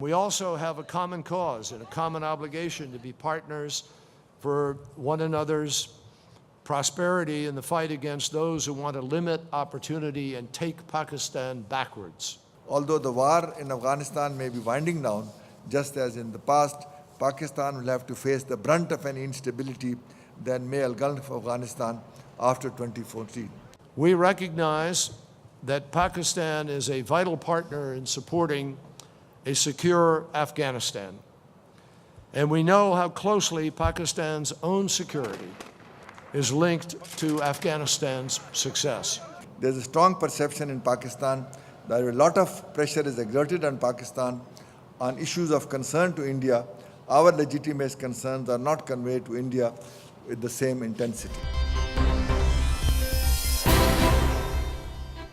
We also have a common cause and a common obligation to be partners for one another's prosperity in the fight against those who want to limit opportunity and take Pakistan backwards. Although the war in Afghanistan may be winding down, just as in the past, Pakistan will have to face the brunt of any instability that may engulf Afghanistan after 2014. We recognize that Pakistan is a vital partner in supporting a secure Afghanistan. And we know how closely Pakistan's own security is linked to Afghanistan's success. There's a strong perception in Pakistan that a lot of pressure is exerted on Pakistan on issues of concern to India. Our legitimate concerns are not conveyed to India with the same intensity.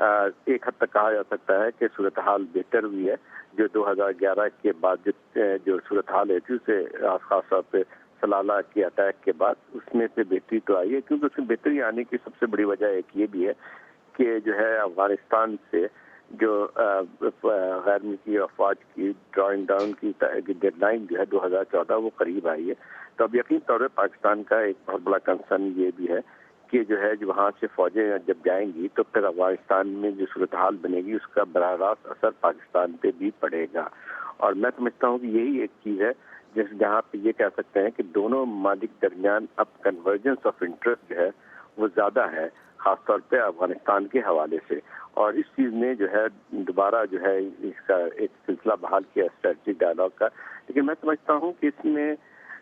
ایک حد تک کہا جا سکتا ہے کہ صورتحال بہتر ہوئی ہے. جو 2011 کے بعد جو صورتحال ہے اسے خاص طور پہ سلالہ کے اٹیک کے بعد اس میں سے بہتری تو آئی ہے, کیونکہ اس میں بہتری آنے کی سب سے بڑی وجہ ایک یہ بھی ہے کہ جو ہے افغانستان سے جو غیر ملکی افواج کی ڈرائنگ ڈاؤن کی ڈیڈ لائن جو ہے 2014 وہ قریب آئی ہے. تو اب یقین طور پہ پاکستان کا ایک بہت بڑا کنسرن یہ بھی ہے کہ جو ہے جو وہاں سے فوجیں جب جائیں گی تو پھر افغانستان میں جو صورتحال بنے گی اس کا براہ راست اثر پاکستان پہ بھی پڑے گا. اور میں سمجھتا ہوں کہ یہی ایک چیز ہے جہاں پہ یہ کہہ سکتے ہیں کہ دونوں ممالک درمیان اب کنورجنس آف انٹرسٹ جو ہے وہ زیادہ ہے, خاص طور پہ افغانستان کے حوالے سے. اور اس چیز نے جو ہے دوبارہ جو ہے اس کا ایک سلسلہ بحال کیا اسٹریٹجک ڈائلاگ کا. لیکن میں سمجھتا ہوں کہ اس میں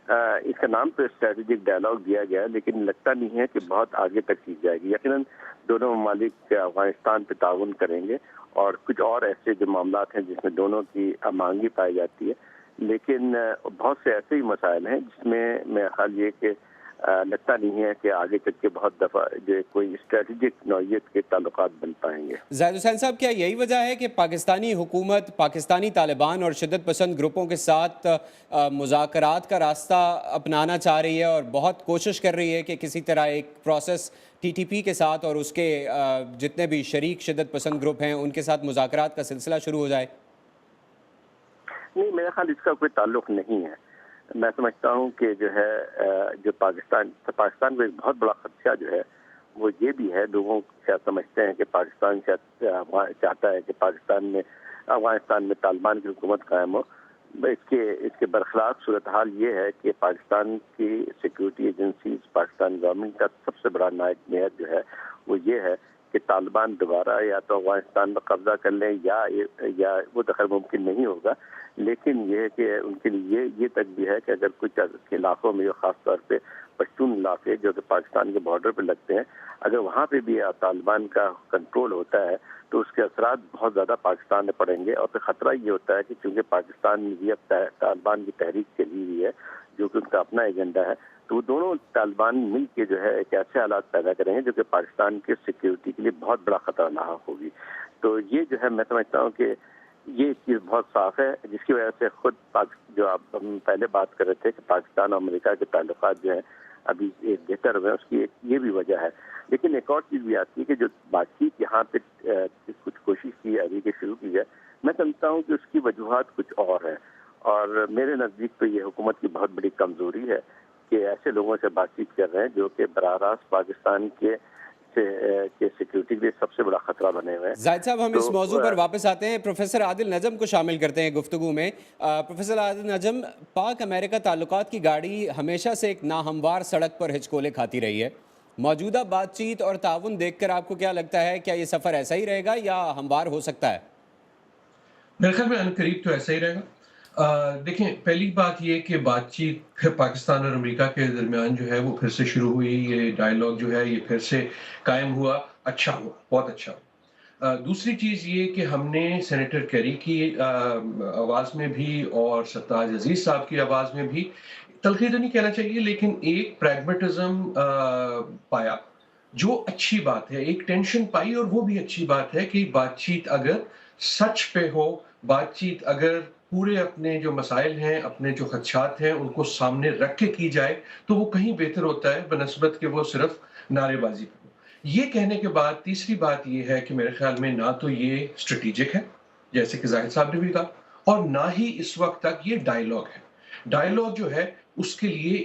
اس کا نام تو اسٹریٹجک ڈائلاگ دیا گیا ہے, لیکن لگتا نہیں ہے کہ بہت آگے تک کی جائے گی. یقیناً دونوں ممالک افغانستان پہ تعاون کریں گے اور کچھ اور ایسے جو معاملات ہیں جس میں دونوں کی امانگی پائی جاتی ہے, لیکن بہت سے ایسے ہی مسائل ہیں جس میں میرا خیال یہ کہ لگتا نہیں ہے کہ آگے چل کے بہت دفعہ جو کوئی اسٹریٹجک نوعیت کے تعلقات بن پائیں گے. زاہد حسین صاحب, کیا یہی وجہ ہے کہ پاکستانی حکومت پاکستانی طالبان اور شدت پسند گروپوں کے ساتھ مذاکرات کا راستہ اپنانا چاہ رہی ہے اور بہت کوشش کر رہی ہے کہ کسی طرح ایک پروسیس TTP کے ساتھ اور اس کے جتنے بھی شریک شدت پسند گروپ ہیں ان کے ساتھ مذاکرات کا سلسلہ شروع ہو جائے؟ نہیں, میرا خیال اس کا کوئی تعلق نہیں ہے. میں سمجھتا ہوں کہ جو ہے جو پاکستان کو ایک بہت بڑا خدشہ جو ہے وہ یہ بھی ہے, لوگوں شاید سمجھتے ہیں کہ پاکستان شاید چاہتا ہے کہ افغانستان میں طالبان کی حکومت قائم ہو. اس کے برخلاف صورتحال یہ ہے کہ پاکستان کی سیکورٹی ایجنسیز, پاکستان گورنمنٹ کا سب سے بڑا نیت جو ہے وہ یہ ہے کہ طالبان دوبارہ یا تو افغانستان پر قبضہ کر لیں یا وہ تو خیر ممکن نہیں ہوگا, لیکن یہ ہے کہ ان کے لیے یہ تک بھی ہے کہ اگر کچھ علاقوں میں خاص طور پہ پشتون علاقے جو کہ پاکستان کے بارڈر پہ لگتے ہیں, اگر وہاں پہ بھی طالبان کا کنٹرول ہوتا ہے تو اس کے اثرات بہت زیادہ پاکستان میں پڑیں گے. اور پھر خطرہ یہ ہوتا ہے کہ چونکہ پاکستان میں بھی اب طالبان کی تحریک چلی ہوئی ہے جو کہ ان کا اپنا ایجنڈا ہے, تو وہ دونوں طالبان مل کے جو ہے ایک ایسے حالات پیدا کریں گے جو کہ پاکستان کے سیکیورٹی کے لیے بہت بڑا خطرہ لاحق ہوگی. تو یہ جو ہے میں سمجھتا ہوں کہ یہ چیز بہت صاف ہے, جس کی وجہ سے خود جو آپ ہم پہلے بات کر رہے تھے کہ پاکستان اور امریکہ کے تعلقات جو ہیں ابھی بہتر ہوئے ہیں, اس کی ایک یہ بھی وجہ ہے. لیکن ایک اور چیز بھی آتی ہے کہ جو بات چیت یہاں پہ کچھ کوشش کی ابھی کہ شروع کی جائے, میں سمجھتا ہوں کہ اس کی وجوہات کچھ اور ہیں. اور میرے نزدیک تو یہ حکومت کی بہت بڑی کمزوری ہے کہ ایسے لوگوں سے بات چیت کر رہے ہیں جو کہ براہ راست پاکستان کے سیکورٹی کے لیے سب سے بڑا خطرہ بنے ہوئے ہیں. زاہد صاحب, ہم اس موضوع پر واپس آتے ہیں. پروفیسر عادل نجم کو شامل کرتے ہیں گفتگو میں. پروفیسر عادل نجم, پاک امریکہ تعلقات کی گاڑی ہمیشہ سے ایک ناہموار سڑک پر ہچکولے کھاتی رہی ہے. موجودہ بات چیت اور تعاون دیکھ کر آپ کو کیا لگتا ہے, کیا یہ سفر ایسا ہی رہے گا یا ہموار ہو سکتا ہے؟ میرے خیال میں عنقریب تو ایسا ہی رہے گا. دیکھیں, پہلی بات یہ کہ بات چیت پھر پاکستان اور امریکہ کے درمیان جو ہے وہ پھر سے شروع ہوئی, یہ ڈائیلاگ جو ہے یہ پھر سے قائم ہوا, اچھا ہوا, بہت اچھا ہوا. دوسری چیز یہ کہ ہم نے سینیٹر کیری کی آواز میں بھی اور سرتاج عزیز صاحب کی آواز میں بھی, تلخی تو نہیں کہنا چاہیے لیکن ایک پریگمیٹزم پایا جو اچھی بات ہے. ایک ٹینشن پائی اور وہ بھی اچھی بات ہے کہ بات چیت اگر سچ پہ ہو, بات چیت اگر پورے اپنے جو مسائل ہیں, اپنے جو خدشات ہیں ان کو سامنے رکھ کے کی جائے تو وہ کہیں بہتر ہوتا ہے بنسبت کہ وہ صرف نعرے بازی پر. یہ کہنے کے بعد تیسری بات یہ ہے کہ میرے خیال میں نہ تو یہ اسٹریٹجک ہے جیسے کہ زاہد صاحب نے بھی کہا, اور نہ ہی اس وقت تک یہ ڈائیلاگ ہے. ڈائیلاگ جو ہے اس کے لیے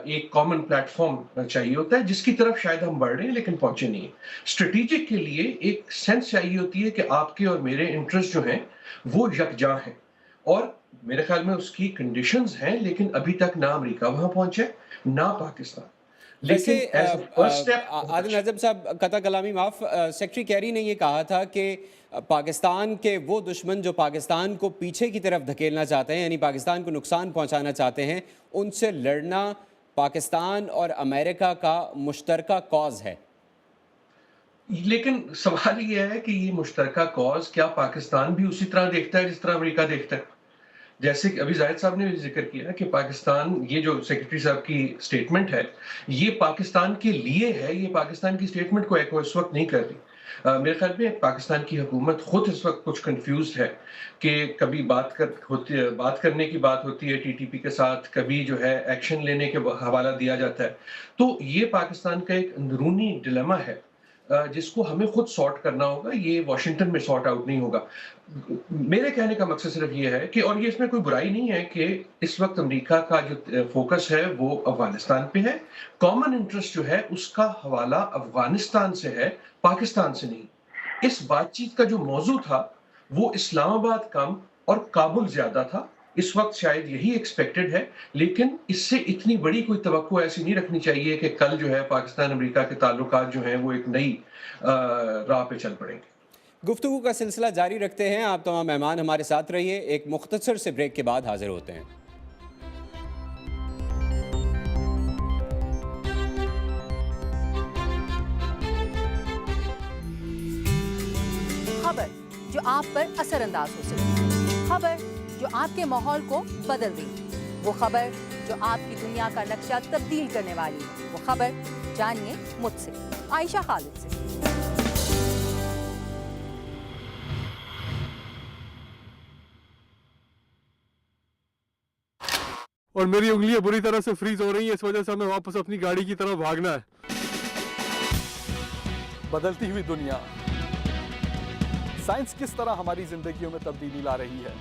ایک کامن پلیٹ فارم چاہیے ہوتا ہے جس کی طرف شاید ہم بڑھ رہے ہیں لیکن پہنچے نہیں ہیں. اسٹریٹجک کے لیے ایک سینس چاہیے ہوتی ہے کہ آپ کے اور میرے انٹرسٹ جو ہیں وہ یکجاں ہیں, اور میرے خیال میں اس کی کنڈیشنز ہیں, لیکن ابھی تک نہ امریکہ وہاں پہنچے نہ پاکستان. ویسے عادل نجم صاحب, قطع کلامی معاف, سیکرٹری کیری نے یہ کہا تھا کہ پاکستان کے وہ دشمن جو پاکستان کو پیچھے کی طرف دھکیلنا چاہتے ہیں, یعنی پاکستان کو نقصان پہنچانا چاہتے ہیں, ان سے لڑنا پاکستان اور امریکہ کا مشترکہ کاز ہے. لیکن سوال یہ ہے کہ یہ مشترکہ کاز کیا پاکستان بھی اسی طرح دیکھتا ہے جس طرح امریکہ دیکھتا ہے؟ جیسے کہ ابھی زاہد صاحب نے بھی ذکر کیا کہ پاکستان, یہ جو سیکرٹری صاحب کی سٹیٹمنٹ ہے یہ پاکستان کے لیے ہے, یہ پاکستان کی سٹیٹمنٹ کو ایکو اس وقت نہیں کر رہی. میرے خیال میں پاکستان کی حکومت خود اس وقت کچھ کنفیوزڈ ہے کہ کبھی بات کرنے کی بات ہوتی ہے ٹی ٹی پی کے ساتھ، کبھی جو ہے ایکشن لینے کے حوالہ دیا جاتا ہے. تو یہ پاکستان کا ایک اندرونی ڈیلیما ہے جس کو ہمیں خود سارٹ کرنا ہوگا. یہ واشنگٹن میں سارٹ آؤٹ نہیں ہوگا. میرے کہنے کا مقصد صرف یہ ہے کہ، اور یہ اس میں کوئی برائی نہیں ہے کہ اس وقت امریکہ کا جو فوکس ہے وہ افغانستان پہ ہے. کامن انٹرسٹ جو ہے اس کا حوالہ افغانستان سے ہے، پاکستان سے نہیں. اس بات چیت کا جو موضوع تھا وہ اسلام آباد کم اور کابل زیادہ تھا. اس وقت شاید یہی ایکسپیکٹڈ ہے، لیکن اس سے اتنی بڑی کوئی توقع ایسی نہیں رکھنی چاہیے کہ کل جو ہے پاکستان امریکہ کے تعلقات جو ہیں وہ ایک نئی راہ پہ چل پڑیں گے. گفتگو کا سلسلہ جاری رکھتے ہیں. آپ تمام مہمان ہمارے ساتھ رہیے. ایک مختصر سے بریک کے بعد حاضر ہوتے ہیں. خبر جو آپ پر اثر انداز ہو سکے، خبر جو آپ کے ماحول کو بدل دے، وہ خبر جو آپ کی دنیا کا نقشہ تبدیل کرنے والی، وہ خبر جانیے مجھ سے، عائشہ خالد سے. اور میری انگلیاں بری طرح سے فریز ہو رہی ہیں، اس وجہ سے ہمیں واپس اپنی گاڑی کی طرف بھاگنا ہے. بدلتی ہوئی دنیا، سائنس کس طرح ہماری زندگیوں میں تبدیلی لا رہی ہے.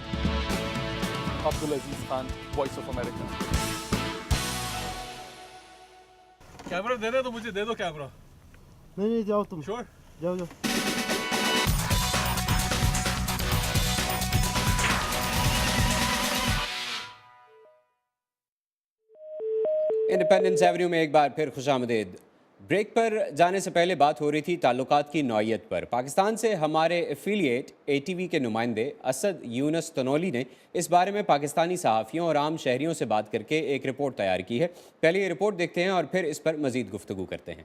Abdulaziz Khan, voice of America. Camera دینا تو مجھے دے دو کیمرہ. نہیں جاؤ تم، شور جاؤ. انڈیپینڈنس ایونیو میں ایک بار پھر خوش آمدید. بریک پر جانے سے پہلے بات ہو رہی تھی تعلقات کی نوعیت پر. پاکستان سے ہمارے ایفیلیٹ اے ٹی وی کے نمائندے اسد یونس تنولی نے اس بارے میں پاکستانی صحافیوں اور عام شہریوں سے بات کر کے ایک رپورٹ تیار کی ہے. پہلے یہ رپورٹ دیکھتے ہیں اور پھر اس پر مزید گفتگو کرتے ہیں.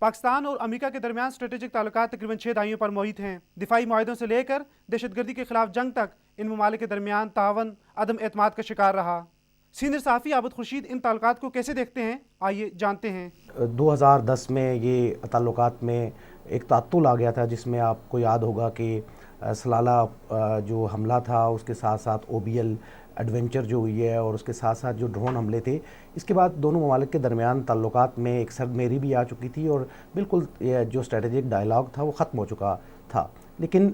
پاکستان اور امریکہ کے درمیان اسٹریٹجک تعلقات تقریباً 6 دہائیوں پر محیط ہیں. دفاعی معاہدوں سے لے کر دہشت گردی کے خلاف جنگ تک ان ممالک کے درمیان تعاون عدم اعتماد کا شکار رہا. سینئر صحافی عابد خورشید ان تعلقات کو کیسے دیکھتے ہیں، آئیے جانتے ہیں. 2010 میں یہ تعلقات میں ایک تعطل آ گیا تھا، جس میں آپ کو یاد ہوگا کہ سلالہ جو حملہ تھا، اس کے ساتھ ساتھ OBL ایڈونچر جو ہوئی ہے، اور اس کے ساتھ ساتھ جو ڈرون حملے تھے. اس کے بعد دونوں ممالک کے درمیان تعلقات میں ایک سرد میری بھی آ چکی تھی، اور بالکل جو اسٹریٹجک ڈائلاگ تھا وہ ختم ہو چکا تھا. لیکن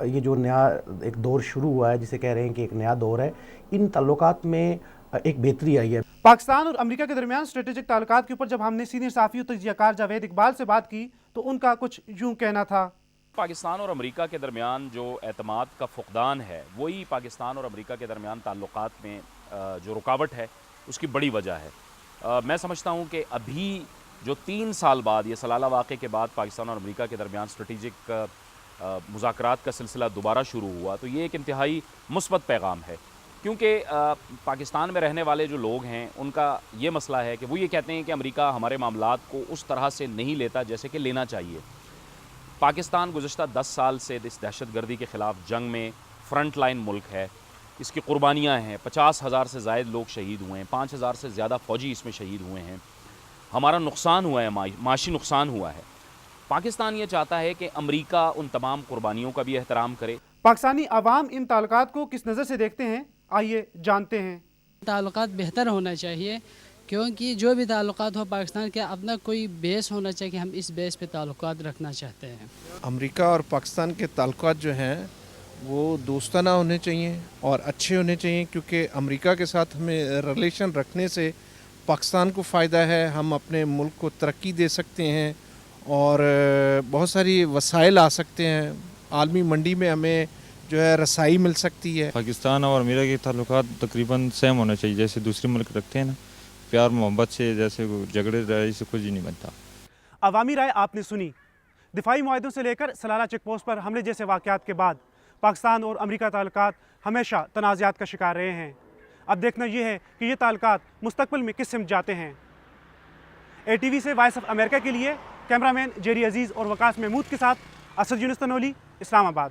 یہ جو نیا ایک دور شروع ہوا ہے، جسے کہہ رہے ہیں کہ ایک نیا دور ہے، ان تعلقات میں ایک بہتری آئی ہے. پاکستان اور امریکہ کے درمیان اسٹریٹجک تعلقات کے اوپر جب ہم نے سینئر صحافی و تجزیہ کار جاوید اقبال سے بات کی تو ان کا کچھ یوں کہنا تھا. پاکستان اور امریکہ کے درمیان جو اعتماد کا فقدان ہے، وہی پاکستان اور امریکہ کے درمیان تعلقات میں جو رکاوٹ ہے اس کی بڑی وجہ ہے. میں سمجھتا ہوں کہ ابھی جو 3 سال بعد، یہ سلالہ واقعے کے بعد پاکستان اور امریکہ کے درمیان اسٹریٹجک مذاکرات کا سلسلہ دوبارہ شروع ہوا، تو یہ ایک انتہائی مثبت پیغام ہے. کیونکہ پاکستان میں رہنے والے جو لوگ ہیں ان کا یہ مسئلہ ہے کہ وہ یہ کہتے ہیں کہ امریکہ ہمارے معاملات کو اس طرح سے نہیں لیتا جیسے کہ لینا چاہیے. پاکستان گزشتہ 10 سال سے اس دہشت گردی کے خلاف جنگ میں فرنٹ لائن ملک ہے. اس کی قربانیاں ہیں، 50,000 سے زائد لوگ شہید ہوئے ہیں، 5,000 سے زیادہ فوجی اس میں شہید ہوئے ہیں. ہمارا نقصان ہوا ہے، معاشی نقصان ہوا ہے. پاکستان یہ چاہتا ہے کہ امریکہ ان تمام قربانیوں کا بھی احترام کرے. پاکستانی عوام ان تعلقات کو کس نظر سے دیکھتے ہیں، آئیے جانتے ہیں. تعلقات بہتر ہونا چاہیے، کیونکہ جو بھی تعلقات ہو پاکستان کے اپنا کوئی بیس ہونا چاہیے کہ ہم اس بیس پہ تعلقات رکھنا چاہتے ہیں. امریکہ اور پاکستان کے تعلقات جو ہیں وہ دوستانہ ہونے چاہیے اور اچھے ہونے چاہیے، کیونکہ امریکہ کے ساتھ ہمیں ریلیشن رکھنے سے پاکستان کو فائدہ ہے. ہم اپنے ملک کو ترقی دے سکتے ہیں اور بہت ساری وسائل آ سکتے ہیں. عالمی منڈی میں ہمیں جو ہے رسائی مل سکتی ہے. پاکستان اور امریکہ کے تعلقات تقریباً سیم ہونا چاہیے، جیسے دوسرے ملک رکھتے ہیں نا، پیار محبت سے، جیسے جھگڑے لڑائی سے کچھ ہی نہیں بنتا. عوامی رائے آپ نے سنی. دفاعی معاہدوں سے لے کر سلالہ چیک پوسٹ پر حملے جیسے واقعات کے بعد پاکستان اور امریکہ تعلقات ہمیشہ تنازعات کا شکار رہے ہیں. اب دیکھنا یہ ہے کہ یہ تعلقات مستقبل میں کس سمت جاتے ہیں. ATV سے وائس آف امریکہ کے لیے کیمرامین جیری عزیز اور وقاص محمود کے ساتھ اسد یونس تنولی، اسلام آباد.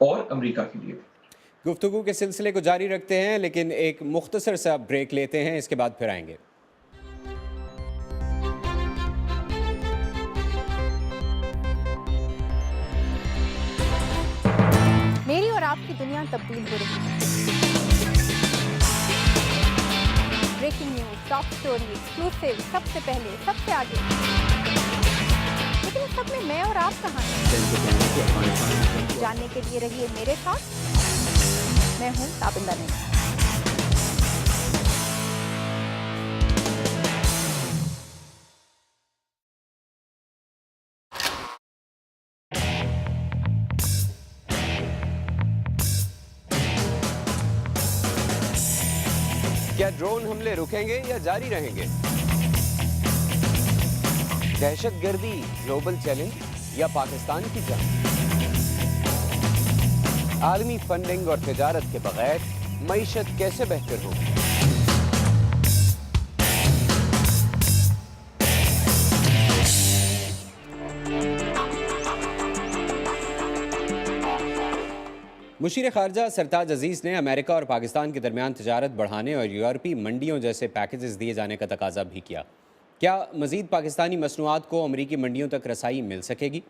اور امریکہ کے لیے بھی۔ گفتگو کے سلسلے کو جاری رکھتے ہیں، لیکن ایک مختصر سا بریک لیتے ہیں، اس کے بعد پھر آئیں گے۔ میری اور آپ کی دنیا تبدیل ہو رہی ہے۔ Breaking news, top story, exclusive, سب سے پہلے، سب سے آگے۔ لیکن اس سب میں میں اور آپ کہاں ہیں؟ جاننے کے لیے رہیے میرے ساتھ، میں ہوں تابندہ نہیں۔ کیا ڈرون حملے رکیں گے یا جاری رہیں گے؟ دہشت گردی گلوبل چیلنج یا پاکستان کی جنگ؟ عالمی فنڈنگ اور تجارت کے بغیر معیشت کیسے بہتر ہوگی؟ مشیر خارجہ سرتاج عزیز نے امریکہ اور پاکستان کے درمیان تجارت بڑھانے اور یورپی منڈیوں جیسے پیکیجز دیے جانے کا تقاضا بھی کیا۔ کیا مزید پاکستانی مصنوعات کو امریکی منڈیوں تک رسائی مل سکے گی؟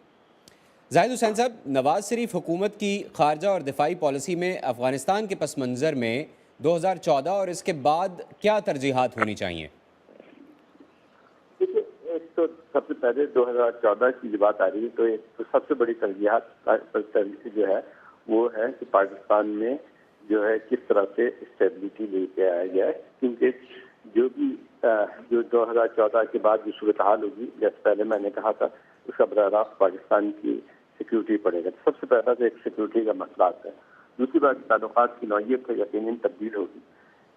زاہد حسین صاحب، نواز شریف حکومت کی خارجہ اور دفاعی پالیسی میں افغانستان کے پس منظر میں 2014 اور اس کے بعد کیا ترجیحات ہونی چاہیے؟ ایک تو سب سے پہلے 2014 کی بات آ رہی ہے تو ایک تو سب سے بڑی ترجیحات جو ہے وہ ہے کہ پاکستان میں جو ہے کس طرح سے اسٹیبلٹی لے کے آیا گیا ہے، کیونکہ جو 2014 کے بعد جو صورتحال ہوگی، جیسے پہلے میں نے کہا تھا، اس کا براہ راست پاکستان کی سیکیورٹی پڑے گا۔ سب سے پہلا تو ایک سیکیورٹی کا مسئلہ آتا ہے۔ دوسری بات، تعلقات کی نوعیت تو یقیناً تبدیل ہوگی،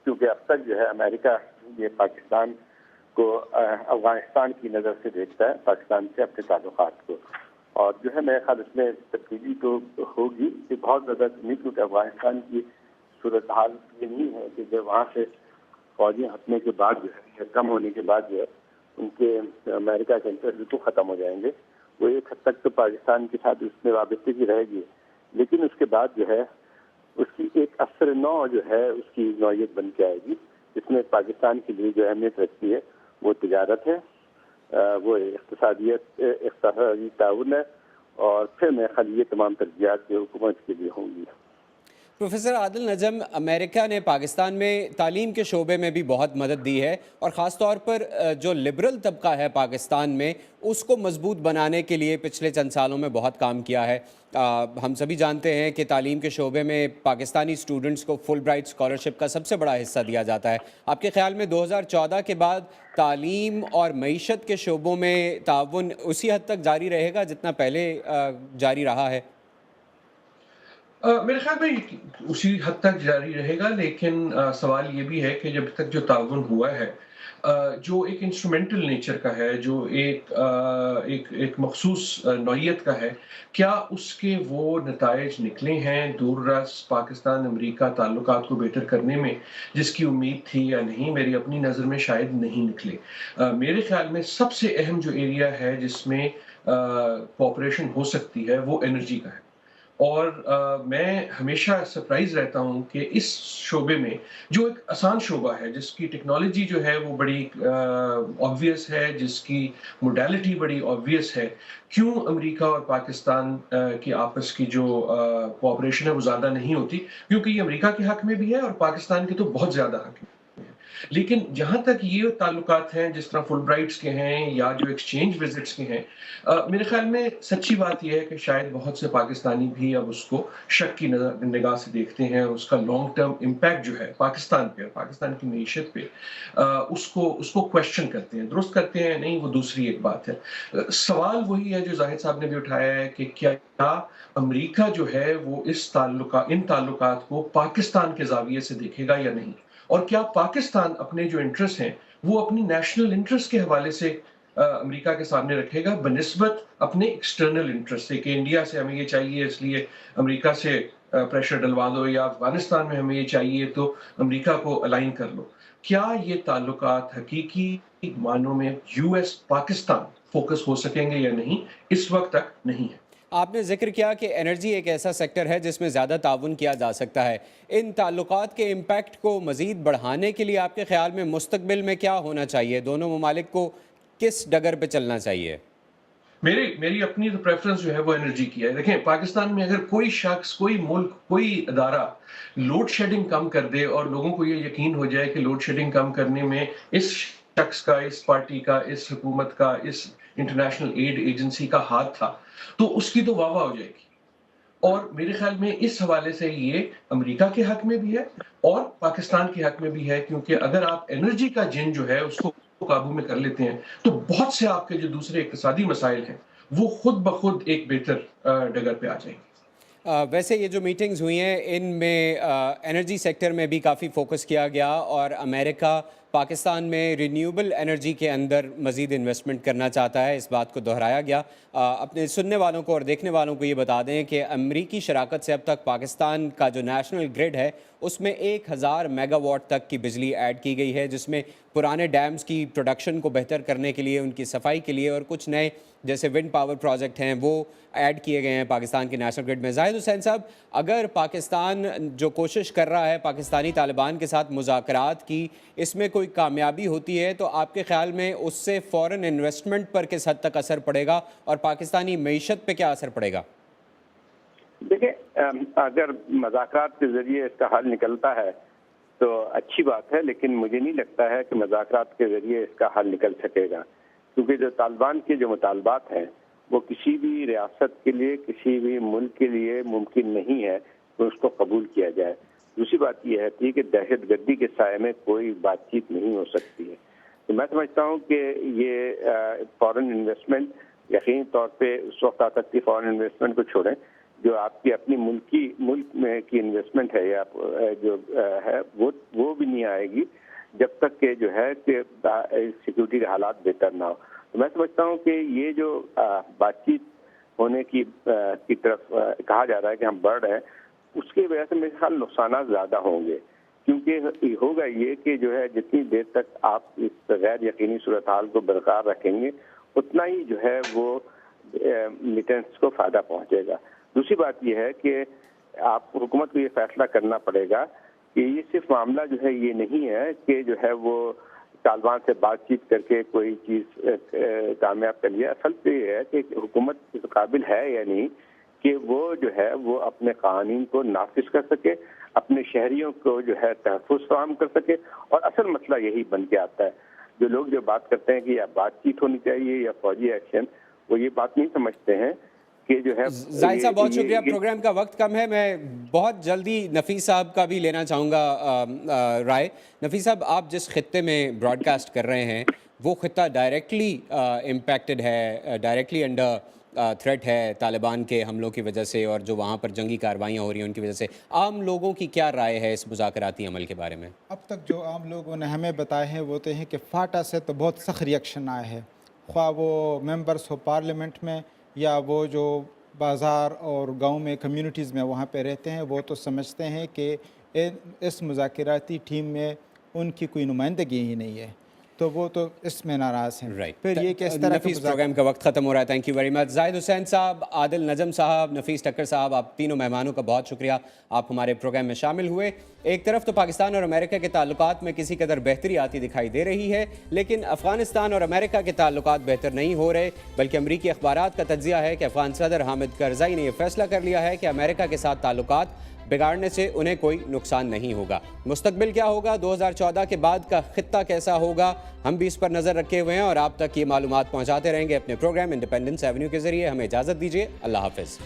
کیونکہ اب تک جو ہے امریکہ یہ پاکستان کو افغانستان کی نظر سے دیکھتا ہے، پاکستان سے اپنے تعلقات کو، اور جو ہے میرے خیال اس میں تبدیلی تو ہوگی کہ بہت زیادہ نہیں، کیونکہ افغانستان کی صورتحال یہ نہیں ہے کہ جب وہاں سے فوجی ہٹنے کے بعد جو ہے یا کم ہونے کے بعد جو ہے ان کے امریکہ کے انٹرسٹ بالکل ختم ہو جائیں گے۔ وہ ایک حد تک تو پاکستان کے ساتھ اس میں وابستگی رہے گی، لیکن اس کے بعد جو ہے اس کی ایک اثر نو جو ہے اس کی نوعیت بن کے آئے گی، جس میں پاکستان کے لیے جو اہمیت رکھتی ہے وہ تجارت ہے، وہ اقتصادی تعاون ہے، اور پھر میرے خیال یہ تمام ترجیحات جو حکومت کے لیے ہوں گی۔ پروفیسر عادل نجم، امریکہ نے پاکستان میں تعلیم کے شعبے میں بھی بہت مدد دی ہے، اور خاص طور پر جو لبرل طبقہ ہے پاکستان میں اس کو مضبوط بنانے کے لیے پچھلے چند سالوں میں بہت کام کیا ہے۔ ہم سبھی جانتے ہیں کہ تعلیم کے شعبے میں پاکستانی اسٹوڈنٹس کو فل برائٹ اسکالرشپ کا سب سے بڑا حصہ دیا جاتا ہے۔ آپ کے خیال میں 2014 کے بعد تعلیم اور معیشت کے شعبوں میں تعاون اسی حد تک جاری رہے گا جتنا پہلے جاری رہا ہے؟ میرے خیال میں اسی حد تک جاری رہے گا، لیکن سوال یہ بھی ہے کہ جب تک جو تعاون ہوا ہے جو ایک انسٹرومنٹل نیچر کا ہے، جو ایک مخصوص نوعیت کا ہے، کیا اس کے وہ نتائج نکلے ہیں دور رس پاکستان امریکہ تعلقات کو بہتر کرنے میں جس کی امید تھی یا نہیں؟ میری اپنی نظر میں شاید نہیں نکلے۔ میرے خیال میں سب سے اہم جو ایریا ہے جس میں کوآپریشن ہو سکتی ہے وہ انرجی کا ہے، اور میں ہمیشہ سرپرائز رہتا ہوں کہ اس شعبے میں جو ایک آسان شعبہ ہے، جس کی ٹیکنالوجی جو ہے وہ بڑی آبویس ہے، جس کی موڈیلٹی بڑی آبویس ہے، کیوں امریکہ اور پاکستان کی آپس کی جو کوآپریشن ہے وہ زیادہ نہیں ہوتی؟ کیونکہ یہ امریکہ کے حق میں بھی ہے اور پاکستان کے تو بہت زیادہ حق میں۔ لیکن جہاں تک یہ تعلقات ہیں جس طرح فل برائٹس کے ہیں یا جو ایکسچینج وزٹس کے ہیں، میرے خیال میں سچی بات یہ ہے کہ شاید بہت سے پاکستانی بھی اب اس کو شک کی نگاہ سے دیکھتے ہیں، اور اس کا لانگ ٹرم امپیکٹ جو ہے پاکستان پہ، پاکستان کی معیشت پہ، اس کو کویشچن کرتے ہیں۔ درست کرتے ہیں نہیں، وہ دوسری ایک بات ہے۔ سوال وہی ہے جو زاہد صاحب نے بھی اٹھایا ہے کہ کیا امریکہ جو ہے وہ ان تعلقات کو پاکستان کے زاویے سے دیکھے گا یا نہیں، اور کیا پاکستان اپنے جو انٹرسٹ ہیں وہ اپنی نیشنل انٹرسٹ کے حوالے سے امریکہ کے سامنے رکھے گا بنسبت اپنے ایکسٹرنل انٹرسٹ سے، کہ انڈیا سے ہمیں یہ چاہیے اس لیے امریکہ سے پریشر ڈلوا دو، یا افغانستان میں ہمیں یہ چاہیے تو امریکہ کو الائن کر لو۔ کیا یہ تعلقات حقیقی معنوں میں یو ایس پاکستان فوکس ہو سکیں گے یا نہیں؟ اس وقت تک نہیں ہے۔ آپ نے ذکر کیا کہ انرجی ایک ایسا سیکٹر ہے جس میں زیادہ تعاون کیا جا سکتا ہے. ان تعلقات کے امپیکٹ کو مزید بڑھانے کے لیے آپ کے خیال میں مستقبل میں کیا ہونا چاہیے؟ دونوں ممالک کو کس ڈگر پہ چلنا چاہیے؟ میری اپنی تو پریفرنس جو ہے وہ انرجی کی ہے. دیکھیں پاکستان میں اگر کوئی شخص، کوئی ملک، کوئی ادارہ لوڈ شیڈنگ کم کر دے اور لوگوں کو یہ یقین ہو جائے کہ لوڈ شیڈنگ کم کرنے میں اس شخص کا، اس پارٹی کا، اس حکومت کا، اس انٹرنیشنل ایڈ ایجنسی کا ہاتھ تھا، تو اس کی تو واہ واہ ہو جائے گی. اور میرے خیال میں اس حوالے سے یہ امریکہ کے حق میں بھی ہے اور پاکستان کے حق میں بھی ہے، کیونکہ اگر آپ انرجی کا جن جو ہے اس کو قابو میں کر لیتے ہیں تو بہت سے آپ کے جو دوسرے اقتصادی مسائل ہیں وہ خود بخود ایک بہتر ڈگر پہ آ جائیں گے. ویسے یہ جو میٹنگز ہوئی ہیں ان میں انرجی سیکٹر میں بھی کافی فوکس کیا گیا اور امریکہ پاکستان میں رینیوبل انرجی کے اندر مزید انویسٹمنٹ کرنا چاہتا ہے، اس بات کو دہرایا گیا. اپنے سننے والوں کو اور دیکھنے والوں کو یہ بتا دیں کہ امریکی شراکت سے اب تک پاکستان کا جو نیشنل گریڈ ہے اس میں 1000 میگا واٹ تک کی بجلی ایڈ کی گئی ہے، جس میں پرانے ڈیمز کی پروڈکشن کو بہتر کرنے کے لیے، ان کی صفائی کے لیے اور کچھ نئے جیسے ونڈ پاور پروجیکٹ ہیں وہ ایڈ کیے گئے ہیں پاکستان کے نیشنل گریڈ میں. زاہد حسین صاحب، اگر پاکستان جو کوشش کر رہا ہے پاکستانی طالبان کے ساتھ مذاکرات کی، اس میں کوئی کامیابی ہوتی ہے تو آپ کے خیال میں اس سے فورن انویسٹمنٹ پر کس حد تک اثر پڑے گا اور پاکستانی معیشت پہ کیا اثر پڑے گا؟ دیکھیں، اگر مذاکرات کے ذریعے اس کا حل نکلتا ہے تو اچھی بات ہے، لیکن مجھے نہیں لگتا ہے کہ مذاکرات کے ذریعے اس کا حل نکل سکے گا، کیونکہ جو طالبان کے جو مطالبات ہیں وہ کسی بھی ریاست کے لیے، کسی بھی ملک کے لیے ممکن نہیں ہے کہ اس کو قبول کیا جائے. دوسری بات یہ ہے کہ دہشت گردی کے سائے میں کوئی بات چیت نہیں ہو سکتی ہے. تو میں سمجھتا ہوں کہ یہ فورن انویسٹمنٹ یقینی طور پہ اس وقت آ سکتی، فورن انویسٹمنٹ کو چھوڑیں، جو آپ کی اپنی ملک میں کی انویسٹمنٹ ہے یا جو ہے وہ بھی نہیں آئے گی جب تک کہ جو ہے کہ سیکورٹی کے حالات بہتر نہ ہو. تو میں سمجھتا ہوں کہ یہ جو بات چیت ہونے کی طرف کہا جا رہا ہے کہ ہم بڑھ رہے ہیں، اس کی وجہ سے میرے خیال نقصانات زیادہ ہوں گے، کیونکہ ہوگا یہ کہ جو ہے جتنی دیر تک آپ اس غیر یقینی صورتحال کو برقرار رکھیں گے اتنا ہی جو ہے وہ میٹنس کو فائدہ پہنچے گا. دوسری بات یہ ہے کہ آپ حکومت کو یہ فیصلہ کرنا پڑے گا کہ یہ صرف معاملہ جو ہے یہ نہیں ہے کہ جو ہے وہ طالبان سے بات چیت کر کے کوئی چیز کامیاب کر لیا. اصل تو یہ ہے کہ حکومت اس قابل ہے یا نہیں کہ وہ جو ہے وہ اپنے قوانین کو نافذ کر سکے، اپنے شہریوں کو جو ہے تحفظ فراہم کر سکے. اور اصل مسئلہ یہی بن کے آتا ہے. جو لوگ جو بات کرتے ہیں کہ یا بات چیت ہونی چاہیے یا فوجی ایکشن، وہ یہ بات نہیں سمجھتے ہیں کہ جو ہے. زاہد صاحب بہت شکریہ، پروگرام کا وقت کم ہے، میں بہت جلدی نفیس صاحب کا بھی لینا چاہوں گا رائے. نفیس صاحب، آپ جس خطے میں براڈ کاسٹ کر رہے ہیں وہ خطہ ڈائریکٹلی امپیکٹڈ ہے، ڈائریکٹلی انڈر تھریٹ ہے طالبان کے حملوں کی وجہ سے اور جو وہاں پر جنگی کاروائیاں ہو رہی ہیں ان کی وجہ سے. عام لوگوں کی کیا رائے ہے اس مذاکراتی عمل کے بارے میں؟ اب تک جو عام لوگوں نے ہمیں بتائے ہیں وہ تو ہیں کہ فاٹا سے تو بہت سخت ریئیکشن آئے ہے، خواہ وہ ممبرس ہو پارلیمنٹ میں یا وہ جو بازار اور گاؤں میں کمیونٹیز میں وہاں پہ رہتے ہیں، وہ تو سمجھتے ہیں کہ اس مذاکراتی ٹیم میں ان کی کوئی نمائندگی ہی نہیں ہے، تو وہ تو اس میں ناراض ہیں. پھر یہ کہ اس طرح نفیس، پروگرام کا وقت ختم ہو رہا ہے. Thank you very much. Zahid Hussain صاحب، عادل نجم صاحب، نفیس ٹکر صاحب، آپ تینوں مہمانوں کا بہت شکریہ، آپ ہمارے پروگرام میں شامل ہوئے. ایک طرف تو پاکستان اور امریکہ کے تعلقات میں کسی قدر بہتری آتی دکھائی دے رہی ہے، لیکن افغانستان اور امریکہ کے تعلقات بہتر نہیں ہو رہے، بلکہ امریکی اخبارات کا تجزیہ ہے کہ افغان صدر حامد کرزئی نے یہ فیصلہ کر لیا ہے کہ امریکہ کے ساتھ تعلقات بگاڑنے سے انہیں کوئی نقصان نہیں ہوگا. مستقبل کیا ہوگا، 2014 کے بعد کا خطہ کیسا ہوگا، ہم بھی اس پر نظر رکھے ہوئے ہیں اور آپ تک یہ معلومات پہنچاتے رہیں گے اپنے پروگرام انڈیپینڈنس ایونیو کے ذریعے. ہمیں اجازت دیجیے، اللہ حافظ.